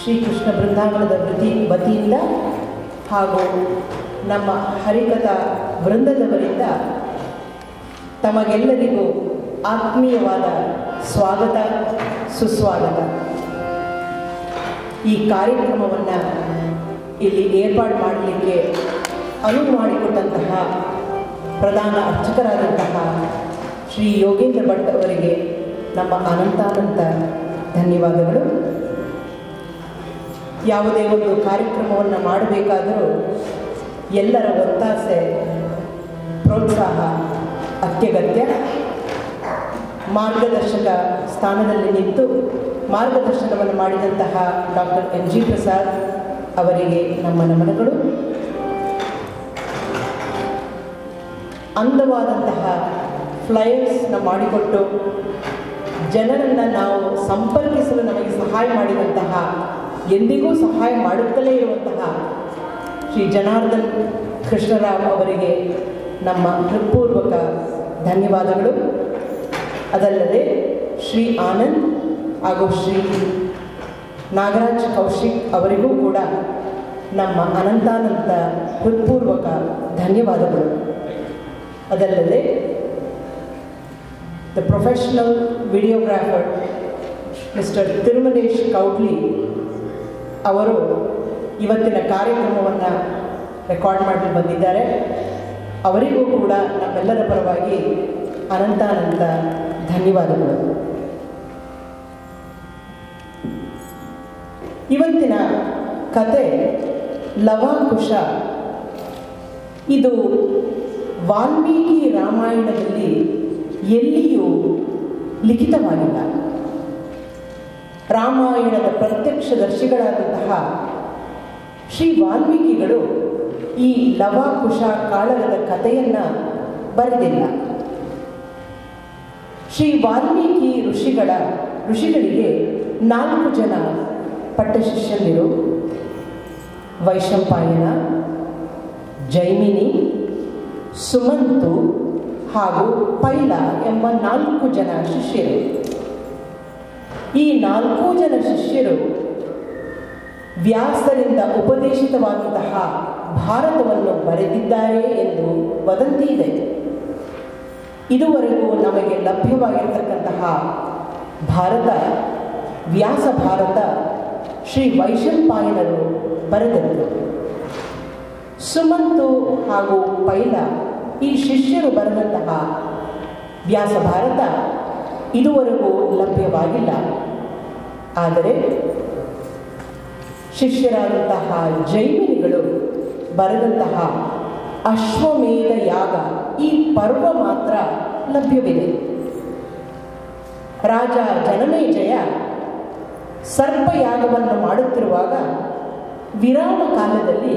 ಶ್ರೀಕೃಷ್ಣ ಬೃಂದಾವನದ ವತಿಯಿಂದ ಹಾಗೂ ನಮ್ಮ ಹರಿಕಥಾ ವೃಂದದವರಿಂದ ತಮಗೆಲ್ಲರಿಗೂ ಆತ್ಮೀಯವಾದ ಸ್ವಾಗತ ಸುಸ್ವಾಗತ. ಈ ಕಾರ್ಯಕ್ರಮವನ್ನು ಇಲ್ಲಿ ಏರ್ಪಾಡು ಮಾಡಲಿಕ್ಕೆ ಅನುವು ಮಾಡಿಕೊಟ್ಟಂತಹ ಪ್ರಧಾನ ಅರ್ಚಕರಾದಂತಹ ಶ್ರೀ ಯೋಗೇಂದ್ರ ಭಟ್ ಅವರಿಗೆ ನಮ್ಮ ಅನಂತಾನಂತ ಧನ್ಯವಾದಗಳು. ಯಾವುದೇ ಒಂದು ಕಾರ್ಯಕ್ರಮವನ್ನು ಮಾಡಬೇಕಾದರೂ ಎಲ್ಲರ ಒತ್ತಾಸೆ ಪ್ರೋತ್ಸಾಹ ಅತ್ಯಗತ್ಯ. ಮಾರ್ಗದರ್ಶಕ ಸ್ಥಾನದಲ್ಲಿ ನಿಂತು ಮಾರ್ಗದರ್ಶನವನ್ನು ಮಾಡಿದಂತಹ ಡಾಕ್ಟರ್ NG ಪ್ರಸಾದ್ ಅವರಿಗೆ ನಮ್ಮ ನಮನಗಳು. ಅಂದವಾದಂತಹ ಫ್ಲೈಯರ್ಸ್ನ ಮಾಡಿಕೊಟ್ಟು ಜನರನ್ನು ನಾವು ಸಂಪರ್ಕಿಸಲು ನಮಗೆ ಸಹಾಯ ಮಾಡಿದಂತಹ, ಎಂದಿಗೂ ಸಹಾಯ ಮಾಡುತ್ತಲೇ ಇರುವಂತಹ ಶ್ರೀ ಜನಾರ್ದನ್ ಕೃಷ್ಣರಾವ್ ಅವರಿಗೆ ನಮ್ಮ ಹೃತ್ಪೂರ್ವಕ ಧನ್ಯವಾದಗಳು. ಅದಲ್ಲದೆ ಶ್ರೀ ಆನಂದ್ ಹಾಗೂ ಶ್ರೀ ನಾಗರಾಜ್ ಕೌಶಿಕ್ ಅವರಿಗೂ ಕೂಡ ನಮ್ಮ ಅನಂತಾನಂತ ಹೃತ್ಪೂರ್ವಕ ಧನ್ಯವಾದಗಳು. ಅದಲ್ಲದೆ the professional videographer mister Tirumalesh Koudli ಅವರು ಇವತ್ತಿನ ಕಾರ್ಯಕ್ರಮವನ್ನು ರೆಕಾರ್ಡ್ ಮಾಡಿ ಬಂದಿದ್ದಾರೆ. ಅವರಿಗೂ ಕೂಡ ನಮ್ಮೆಲ್ಲರ ಪರವಾಗಿ ಅನಂತಾನಂತ ಧನ್ಯವಾದಗಳು. ಇವತ್ತಿನ ಕತೆ ಲವಾಕುಶ. ಇದು ವಾಲ್ಮೀಕಿ ರಾಮಾಯಣದಲ್ಲಿ ಎಲ್ಲಿಯೂ ಲಿಖಿತವಾಗಿಲ್ಲ. ರಾಮಾಯಣದ ಪ್ರತ್ಯಕ್ಷದರ್ಶಿಗಳಾದಂತಹ ಶ್ರೀ ವಾಲ್ಮೀಕಿಗಳು ಈ ಲವಾಕುಶ ಕಾಳಗದ ಕಥೆಯನ್ನು ಬರೆದಿಲ್ಲ. ಶ್ರೀ ವಾಲ್ಮೀಕಿ ಋಷಿಗಳಿಗೆ 4 ಜನ ಪಟ್ಟಶಿಷ್ಯಂದಿರು: ವೈಶಂಪಾಯನ, ಜೈಮಿನಿ, ಸುಮಂತು ಹಾಗೂ ಪೈಲ ಎಂಬ 4 ಜನ ಶಿಷ್ಯರು. ಈ 4 ಜನ ಶಿಷ್ಯರು ವ್ಯಾಸರಿಂದ ಉಪದೇಶಿತವಾದಂತಹ ಭಾರತವನ್ನು ಬರೆದಿದ್ದಾರೆ ಎಂದು ವದಂತಿ ಇದೆ. ಇದುವರೆಗೂ ನಮಗೆ ಲಭ್ಯವಾಗಿರತಕ್ಕಂತಹ ಭಾರತ, ವ್ಯಾಸ ಭಾರತ, ಶ್ರೀ ವೈಶಂಪಾಯನರು ಬರೆದದ್ದು. ಸುಮಂತು ಹಾಗೂ ಪೈಲ ಈ ಶಿಷ್ಯರು ಬರೆದಂತಹ ವ್ಯಾಸ ಭಾರತ ಇದುವರೆಗೂ ಲಭ್ಯವಾಗಿಲ್ಲ. ಆದರೆ ಶಿಷ್ಯರಾದಂತಹ ಜೈಮಿನಿಗಳು ಬರೆದಂತಹ ಅಶ್ವಮೇಧ ಯಾಗ ಈ ಪರ್ವ ಮಾತ್ರ ಲಭ್ಯವಿದೆ. ರಾಜ ಜನಮೇಜಯ ಸರ್ಪಯಾಗವನ್ನು ಮಾಡುತ್ತಿರುವಾಗ ವಿರಾಮ ಕಾಲದಲ್ಲಿ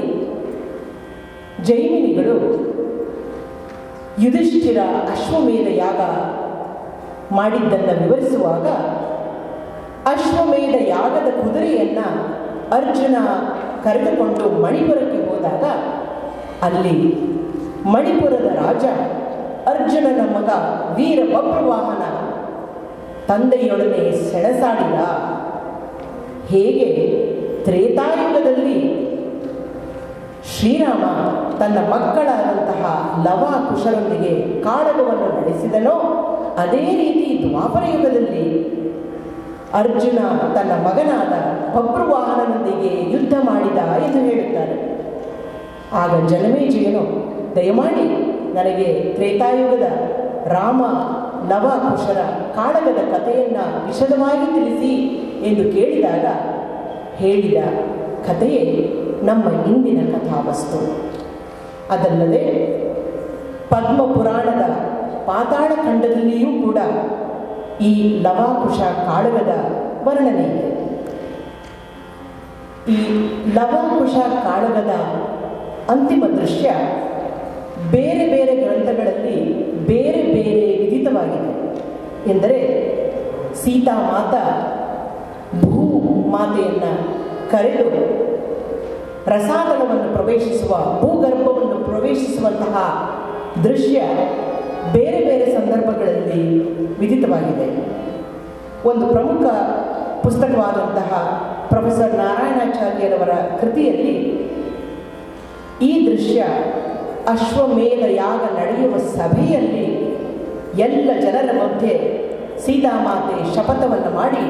ಜೈಮಿನಿಗಳು ಯುಧಿಷ್ಠಿರ ಅಶ್ವಮೇಧ ಯಾಗ ಮಾಡಿದ್ದನ್ನು ವಿವರಿಸುವಾಗ ಅಶ್ವಮೇಧ ಯಾಗದ ಕುದುರೆಯನ್ನು ಅರ್ಜುನ ಕರೆದುಕೊಂಡು ಮಣಿಪುರಕ್ಕೆ ಹೋದಾಗ ಅಲ್ಲಿ ಮಣಿಪುರದ ರಾಜ ಅರ್ಜುನನ ಮಗ ವೀರ ಬಬ್ರುವಾಹನ ತಂದೆಯೊಡನೆ ಸೆಣಸಾಡಿದ. ಹೇಗೆ ತ್ರೇತಾಯುಗದಲ್ಲಿ ಶ್ರೀರಾಮ ತನ್ನ ಮಕ್ಕಳಾದಂತಹ ಲವಾಕುಶರೊಂದಿಗೆ ಕಾಳಗವನ್ನು ನಡೆಸಿದನೋ ಅದೇ ರೀತಿ ದ್ವಾಪರ ಯುಗದಲ್ಲಿ ಅರ್ಜುನ ತನ್ನ ಮಗನಾದ ಬಬ್ರುವಾಹನನೊಂದಿಗೆ ಯುದ್ಧ ಮಾಡಿದ ಎಂದು ಹೇಳುತ್ತಾರೆ. ಆಗ ಜನಮೇಜಯನು, ದಯಮಾಡಿ ನನಗೆ ತ್ರೇತಾಯುಗದ ರಾಮ ಲವಾಕುಶರ ಕಾಳಗದ ಕಥೆಯನ್ನು ವಿಶದವಾಗಿ ತಿಳಿಸಿ ಎಂದು ಕೇಳಿದಾಗ ಹೇಳಿದ ಕಥೆಯೇ ನಮ್ಮ ಇಂದಿನ ಕಥಾವಸ್ತು. ಅದಲ್ಲದೆ ಪದ್ಮಪುರಾಣದ ಪಾತಾಳ ಖಂಡದಲ್ಲಿಯೂ ಕೂಡ ಈ ಲವಾಕುಶ ಕಾಳಗದ ವರ್ಣನೆ ಇದೆ. ಈ ಲವಾಕುಶ ಕಾಳಗದ ಅಂತಿಮ ದೃಶ್ಯ ಬೇರೆ ಬೇರೆ ಗ್ರಂಥಗಳಲ್ಲಿ ಬೇರೆ ಬೇರೆ ವಿಧಿತವಾಗಿದೆ. ಎಂದರೆ ಸೀತಾ ಮಾತಾ ಭೂ ಮಾತೆಯನ್ನು ಕರೆದು ರಸಾತಲವನ್ನು ಪ್ರವೇಶಿಸುವ, ಭೂಗರ್ಭವನ್ನು ಪ್ರವೇಶಿಸುವಂತಹ ದೃಶ್ಯ ಬೇರೆ ಬೇರೆ ಸಂದರ್ಭಗಳಲ್ಲಿ ವಿಧಿತವಾಗಿದೆ. ಒಂದು ಪ್ರಮುಖ ಪುಸ್ತಕವಾದಂತಹ ಪ್ರೊಫೆಸರ್ ನಾರಾಯಣಾಚಾರ್ಯರವರ ಕೃತಿಯಲ್ಲಿ ಈ ದೃಶ್ಯ ಅಶ್ವಮೇಧ ಯಾಗ ನಡೆಯುವ ಸಭೆಯಲ್ಲಿ ಎಲ್ಲ ಜನರ ಮಧ್ಯೆ ಸೀತಾಮಾತೆ ಶಪಥವನ್ನು ಮಾಡಿ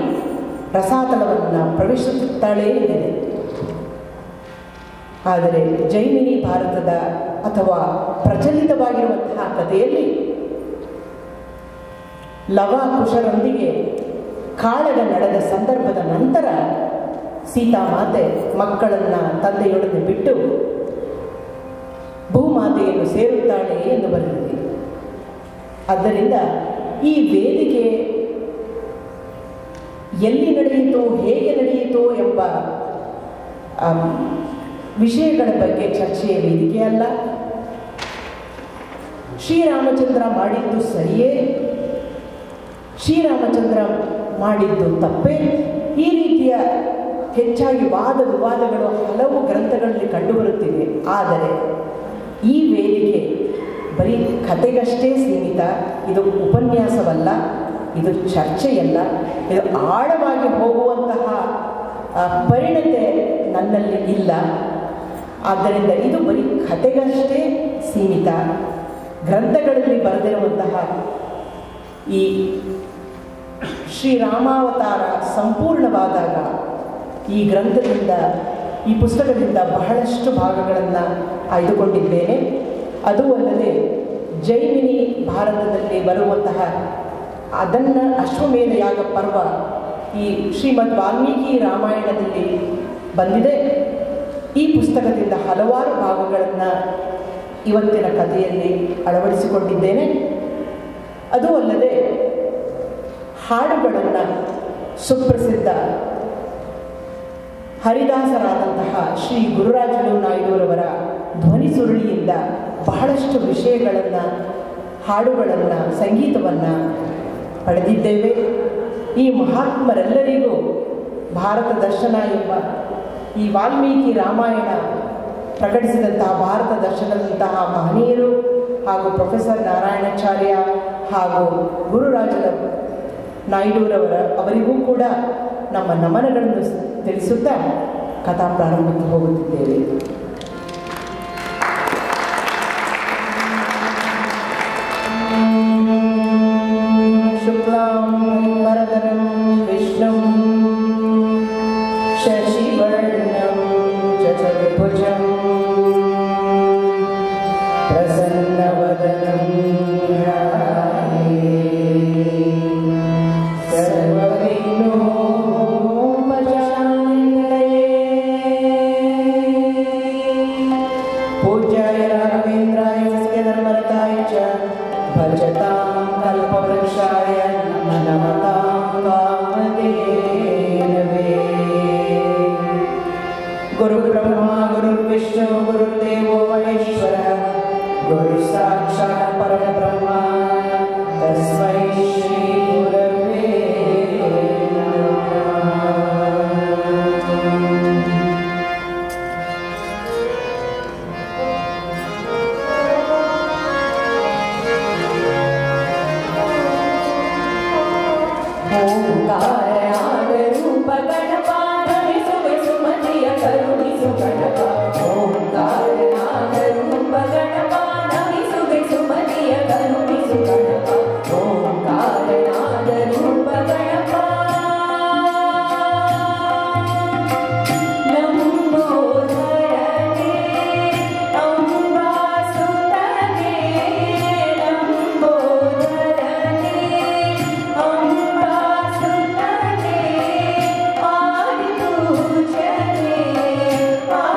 ರಸಾತಲವನ್ನು ಪ್ರವೇಶಿಸುತ್ತಾಳೆ ಎಂದಿದೆ. ಆದರೆ ಜೈಮಿನಿ ಭಾರತದ ಅಥವಾ ಪ್ರಚಲಿತವಾಗಿರುವಂತಹ ಕಥೆಯಲ್ಲಿ ಲವ ಕುಶರೊಂದಿಗೆ ಕಾಳಗ ನಡೆದ ಸಂದರ್ಭದ ನಂತರ ಸೀತಾಮಾತೆ ಮಕ್ಕಳನ್ನು ತಂದೆಯೊಡನೆ ಬಿಟ್ಟು ಭೂಮಾತೆಯನ್ನು ಸೇರುತ್ತಾಳೆ ಎಂದು ಬರೆದಿದೆ. ಆದ್ದರಿಂದ ಈ ವೇದಿಕೆ ಎಲ್ಲಿ ನಡೆಯಿತು, ಹೇಗೆ ನಡೆಯಿತು ಎಂಬ ವಿಷಯಗಳ ಬಗ್ಗೆ ಚರ್ಚೆಯ ವೇದಿಕೆ ಅಲ್ಲ. ಶ್ರೀರಾಮಚಂದ್ರ ಮಾಡಿದ್ದು ಸರಿಯೇ, ಶ್ರೀರಾಮಚಂದ್ರ ಮಾಡಿದ್ದು ತಪ್ಪೇ, ಈ ರೀತಿಯ ಹೆಚ್ಚಾಗಿ ವಾದ ವಿವಾದಗಳು ಹಲವು ಗ್ರಂಥಗಳಲ್ಲಿ ಕಂಡುಬರುತ್ತಿವೆ. ಆದರೆ ಈ ವೇದಿಕೆ ಬರೀ ಕತೆಗಷ್ಟೇ ಸೀಮಿತ. ಇದು ಉಪನ್ಯಾಸವಲ್ಲ, ಇದು ಚರ್ಚೆಯಲ್ಲ, ಇದು ಆಳವಾಗಿ ಹೋಗುವಂತಹ ಪರಿಣತೆ ನನ್ನಲ್ಲಿ ಇಲ್ಲ. ಆದ್ದರಿಂದ ಇದು ಬರೀ ಕತೆಗಷ್ಟೇ ಸೀಮಿತ. ಗ್ರಂಥಗಳಲ್ಲಿ ಬರೆದಿರುವಂತಹ ಈ ಶ್ರೀರಾಮಾವತಾರ ಸಂಪೂರ್ಣವಾದಾಗ ಈ ಗ್ರಂಥದಿಂದ, ಈ ಪುಸ್ತಕದಿಂದ ಬಹಳಷ್ಟು ಭಾಗಗಳನ್ನು ಆಯ್ದುಕೊಂಡಿದ್ದೇನೆ. ಅದೂ ಅಲ್ಲದೆ ಜೈಮಿನಿ ಭಾರತದಲ್ಲಿ ಬರುವಂತಹ ಅದನ್ನು ಅಶ್ವಮೇಧ ಯಾಗ ಪರ್ವ ಈ ಶ್ರೀಮದ್ ವಾಲ್ಮೀಕಿ ರಾಮಾಯಣದಲ್ಲಿ ಬಂದಿದೆ. ಈ ಪುಸ್ತಕದಿಂದ ಹಲವಾರು ಭಾಗಗಳನ್ನು ಇವತ್ತಿನ ಕಥೆಯಲ್ಲಿ ಅಳವಡಿಸಿಕೊಂಡಿದ್ದೇನೆ. ಅದೂ ಅಲ್ಲದೆ ಹಾಡುಗಳನ್ನು ಸುಪ್ರಸಿದ್ಧ ಹರಿದಾಸರಾದಂತಹ ಶ್ರೀ ಗುರುರಾಜಲು ನಾಯ್ಡುರವರ ಧ್ವನಿ ಸುರುಳಿಯಿಂದ ಬಹಳಷ್ಟು ವಿಷಯಗಳನ್ನು, ಹಾಡುಗಳನ್ನು, ಸಂಗೀತವನ್ನು ಪಡೆದಿದ್ದೇವೆ. ಈ ಮಹಾತ್ಮರೆಲ್ಲರಿಗೂ ಭಾರತ ದರ್ಶನ ಎಂಬ ಈ ವಾಲ್ಮೀಕಿ ರಾಮಾಯಣ ಪ್ರಕಟಿಸಿದಂತಹ ಭಾರತ ದರ್ಶನದಂತಹ ಮಹನೀಯರು ಹಾಗೂ ಪ್ರೊಫೆಸರ್ ನಾರಾಯಣಾಚಾರ್ಯ ಹಾಗೂ ಗುರುರಾಜಲ ಅವರಿಗೂ ಕೂಡ ನಮ್ಮ ನಮನಗಳನ್ನು ತಿಳಿಸುತ್ತಾ ಕಥಾ ಪ್ರಾರಂಭಕ್ಕೆ ಹೋಗುತ್ತಿದ್ದೇವೆ. ಶುಕ್ಲಾಂ ವರದರಂ ವಿಷ್ಣುಂ ಶಶಿವರ್ಣಂ ಚತುರ್ಭುಜಂ ಪ್ರಸನ್ನವದನಂ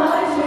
Ash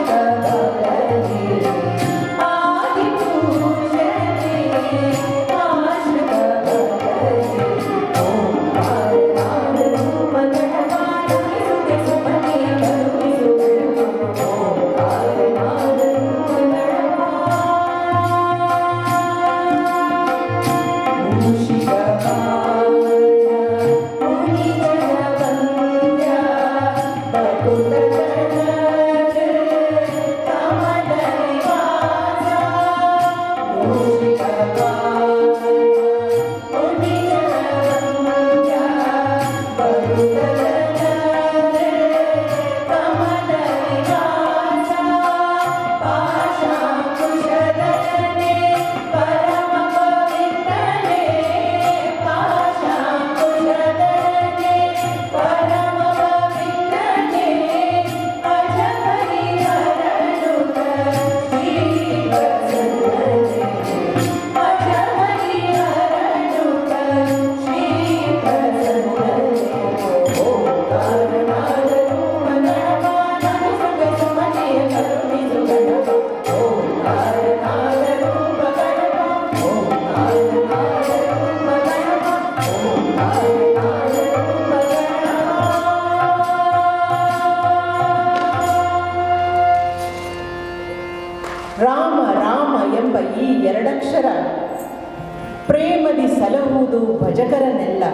ಭಜಿಸುವುದು ಭಜಕರನೆಲ್ಲ,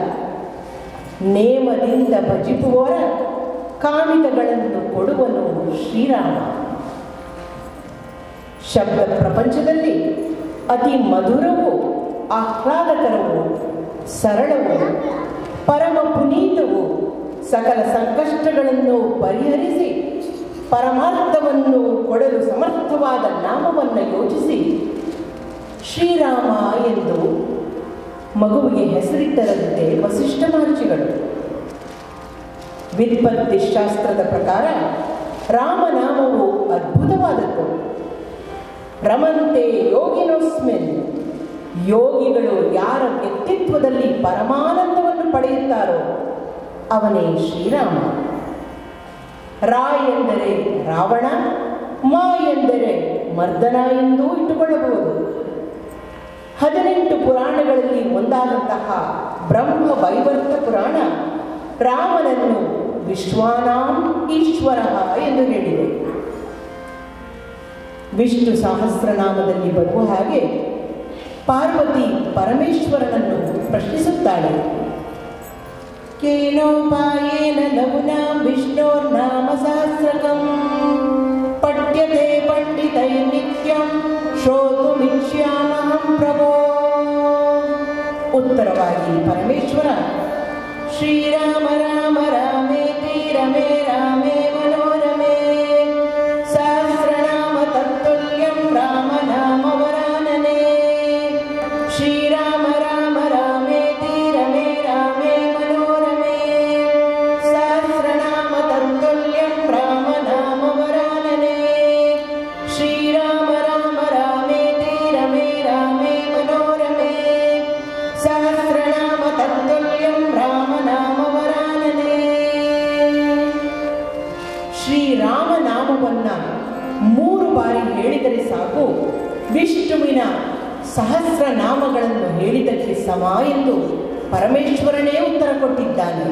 ನೇಮದಿಂದ ಭಜಿಸುವವರ ಕಾಮಿತಗಳನ್ನು ಕೊಡುವನು ಶ್ರೀರಾಮ. ಶಬ್ದ ಪ್ರಪಂಚದಲ್ಲಿ ಅತಿ ಮಧುರವೂ ಆಹ್ಲಾದಕರವೂ ಸರಳವೂ ಪರಮ ಪುನೀತವೂ ಸಕಲ ಸಂಕಷ್ಟಗಳನ್ನು ಪರಿಹರಿಸಿ ಪರಮಾರ್ಥವನ್ನು ಕೊಡಲು ಸಮರ್ಥವಾದ ನಾಮವನ್ನು ಯೋಚಿಸಿ ಶ್ರೀರಾಮ ಎಂದು ಮಗುವಿಗೆ ಹೆಸರಿಟ್ಟರಂತೆ ವಸಿಷ್ಠ ಮಹರ್ಷಿಗಳು. ವ್ಯುತ್ಪತ್ತಿ ಶಾಸ್ತ್ರದ ಪ್ರಕಾರ ರಾಮನಾಮವು ಅದ್ಭುತವಾದದ್ದು. ರಮಂತೆ ಯೋಗಿನೋಸ್ಮಿನ್, ಯೋಗಿಗಳು ಯಾರ ವ್ಯಕ್ತಿತ್ವದಲ್ಲಿ ಪರಮಾನಂದವನ್ನು ಪಡೆಯುತ್ತಾರೋ ಅವನೇ ಶ್ರೀರಾಮ. ರಾ ಎಂದರೆ ರಾವಣ, ಮಾ ಎಂದರೆ ಮರ್ದನ ಎಂದೂ ಇಟ್ಟುಕೊಳ್ಳಬಹುದು. 18 ಪುರಾಣಗಳಲ್ಲಿ ಒಂದಾದಂತಹ ಬ್ರಹ್ಮ ವೈವರ್ತ ಪುರಾಣ ರಾಮನನ್ನು ವಿಶ್ವಾನಾಂ ಈಶ್ವರ ಎಂದು ಹೇಳಿದೆ. ವಿಷ್ಣು ಸಹಸ್ರನಾಮದಲ್ಲಿ ಬರುವ ಹಾಗೆ ಪಾರ್ವತಿ ಪರಮೇಶ್ವರನನ್ನು ಪ್ರಶ್ನಿಸುತ್ತಾಳೆ. ಕೇನೋಪಾಯೇನ ಲಘುನಾಂ ವಿಷ್ಣೋರ್ನಾಮ ಸಹಸ್ರಕಂ ಪಠ್ಯತೆ ಪಂಡಿತೈ ನಿತ್ಯಂ ಶ್ರೋತುಮಿಚ್ಛಾಮಹಂ ಪ್ರಭೋ. ಉತ್ತರವಾಗಿ ಪರಮೇಶ್ವರ ಶ್ರೀರಾಮ ರಾಮ ರಾಮೇತಿ ರಮೇ ರಾಮೇ ಮನೋರಮೇ ಸಹಸ್ರನಾಮ ತತ್ತುಲ್ಯಂ ರಾಮನಾಮ ವರಾನನೇ. ಶ್ರೀರಾಮ ರಾಮ ರಾಮೇತಿ ರಮೇ ರಾಮೇ ಮನೋರಮೇ ಸಹಸ್ರನಾಮ ತತ್ತುಲ್ಯಂ ರಾಮನಾಮ ವರಾನನೇ. ಶ್ರೀರಾಮ ರಾಮ ರಾಮೇತಿ ರಮೇ ರಾಮೇ ಮನೋರಮೇ ಸಹಸ್ರನಾಮ ತತ್ತುಲ್ಯಂ ರಾಮನಾಮ ವರಾನನೇ. ಶ್ರೀರಾಮನಾಮವನ್ನು 3 ಬಾರಿ ಹೇಳಿದರೆ ಸಾಕು, ವಿಷ್ಣುವಿನ ಸಹಸ್ರನಾಮಗಳನ್ನು ಹೇಳಿದ್ದಕ್ಕೆ ಸಮ ಎಂದು ಪರಮೇಶ್ವರನೇ ಉತ್ತರ ಕೊಟ್ಟಿದ್ದಾನೆ.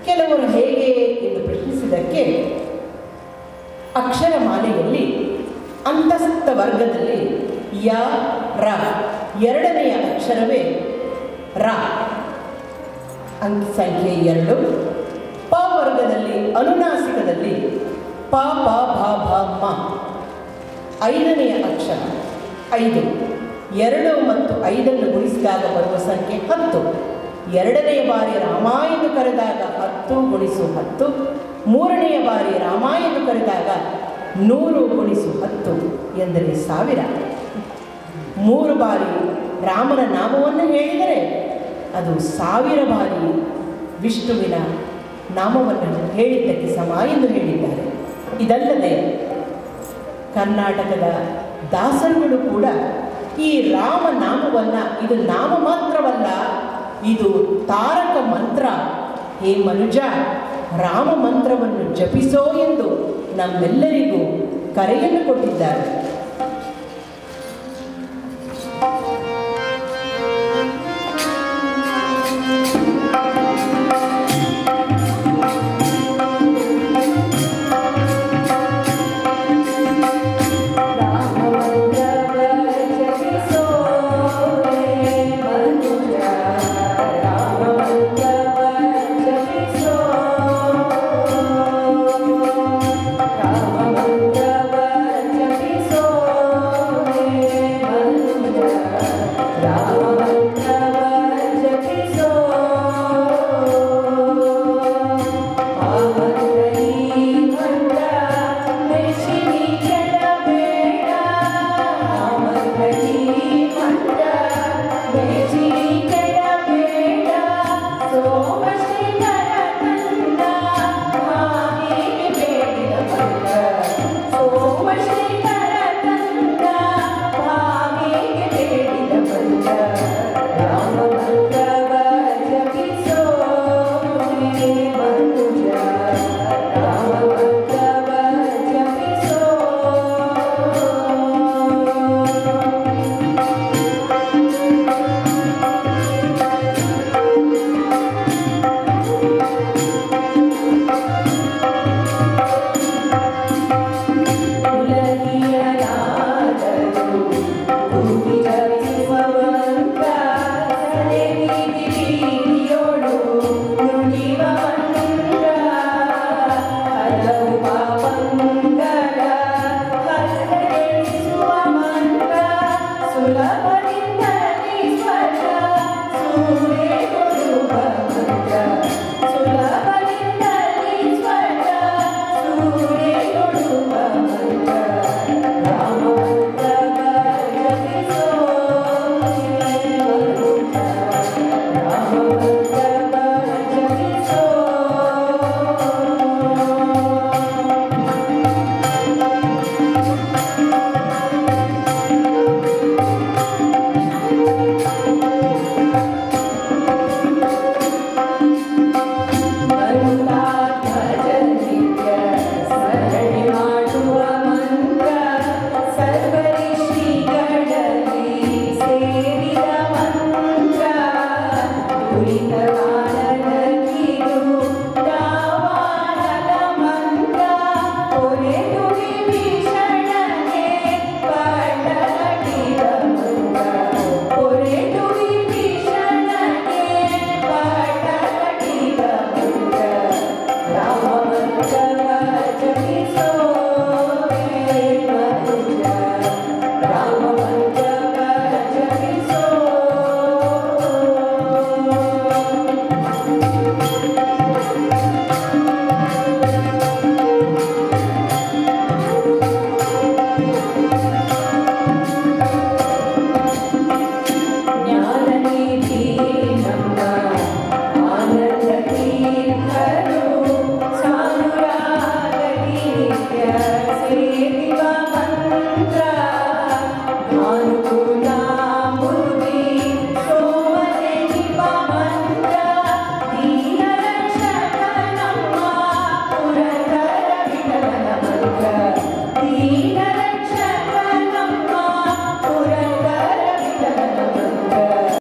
ಕೆಲವರು ಹೇಗೆ ಎಂದು ಪ್ರಶ್ನಿಸಿದ್ದಕ್ಕೆ, ಅಕ್ಷರಮಾಲೆಯಲ್ಲಿ ಅಂತಸ್ಥ ವರ್ಗದಲ್ಲಿ ಯ ರ ಎರಡನೆಯ ಅಕ್ಷರವೇ ರ, ಅಂಕಿ ಸಂಖ್ಯೆ 2. ಪ ವರ್ಗದಲ್ಲಿ ಅನುನಾಸಿಕದಲ್ಲಿ ಪ ಪ ಭ ಭ ಮ 5ನೆಯ ಅಕ್ಷರ 5. 2 ಮತ್ತು 5 ಗುಣಿಸಿದಾಗ ಬರುವ ಸಂಖ್ಯೆ 10. 2ನೇ ಬಾರಿ ರಾಮ ಎಂದು ಕರೆದಾಗ 10 × 10. 3ನೇ ಬಾರಿ ರಾಮ ಎಂದು ಕರೆದಾಗ 100 × 10 ಎಂದರೆ 1000. 3 ಬಾರಿ ರಾಮನ ನಾಮವನ್ನು ಹೇಳಿದರೆ ಅದು 1000 ಬಾರಿ ವಿಷ್ಣುವಿನ ನಾಮವನ್ನು ಹೇಳಿದ್ದಕ್ಕೆ ಸಮ ಎಂದು ಹೇಳಿದ್ದಾರೆ. ಇದಲ್ಲದೆ ಕರ್ನಾಟಕದ ದಾಸರುಗಳು ಕೂಡ ಈ ರಾಮನಾಮವನ್ನು, ಇದು ನಾಮ ಮಾತ್ರವಲ್ಲ, ಇದು ತಾರಕ ಮಂತ್ರ, ಹೇ ಮನುಜ ರಾಮ ಮಂತ್ರವನ್ನು ಜಪಿಸೋ ಎಂದು ನಮ್ಮೆಲ್ಲರಿಗೂ ಕರೆಯನ್ನು ಕೊಟ್ಟಿದ್ದಾರೆ.